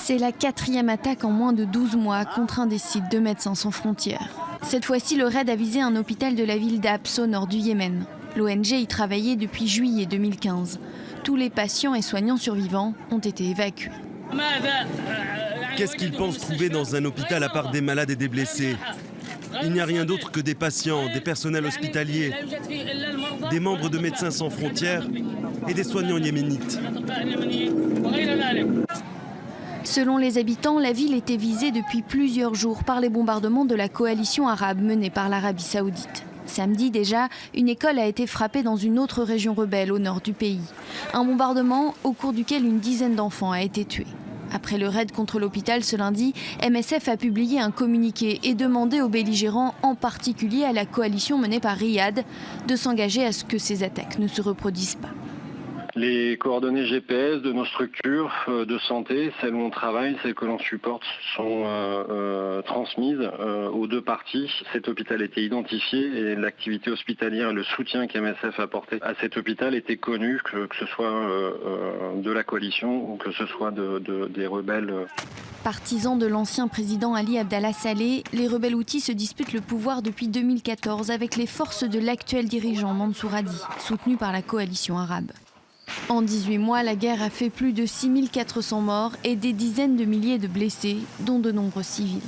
C'est la 4e attaque en moins de 12 mois contre un des sites de Médecins sans frontières. Cette fois-ci, le raid a visé un hôpital de la ville d'Abs au nord du Yémen. L'ONG y travaillait depuis juillet 2015. Tous les patients et soignants survivants ont été évacués. Qu'est-ce qu'ils pensent trouver dans un hôpital à part des malades et des blessés? Il n'y a rien d'autre que des patients, des personnels hospitaliers, des membres de Médecins sans frontières et des soignants yéménites. Selon les habitants, la ville était visée depuis plusieurs jours par les bombardements de la coalition arabe menée par l'Arabie saoudite. Samedi déjà, une école a été frappée dans une autre région rebelle au nord du pays. Un bombardement au cours duquel une dizaine d'enfants a été tuée. Après le raid contre l'hôpital ce lundi, MSF a publié un communiqué et demandé aux belligérants, en particulier à la coalition menée par Riyad, de s'engager à ce que ces attaques ne se reproduisent pas. Les coordonnées GPS de nos structures de santé, celles où on travaille, celles que l'on supporte, sont transmises aux deux parties. Cet hôpital était identifié et l'activité hospitalière, le soutien qu'MSF apportait à cet hôpital était connu, que ce soit de la coalition ou que ce soit des rebelles. Partisans de l'ancien président Ali Abdallah Saleh, les rebelles houthis se disputent le pouvoir depuis 2014 avec les forces de l'actuel dirigeant Mansour Hadi, soutenu par la coalition arabe. En 18 mois, la guerre a fait plus de 6400 morts et des dizaines de milliers de blessés, dont de nombreux civils.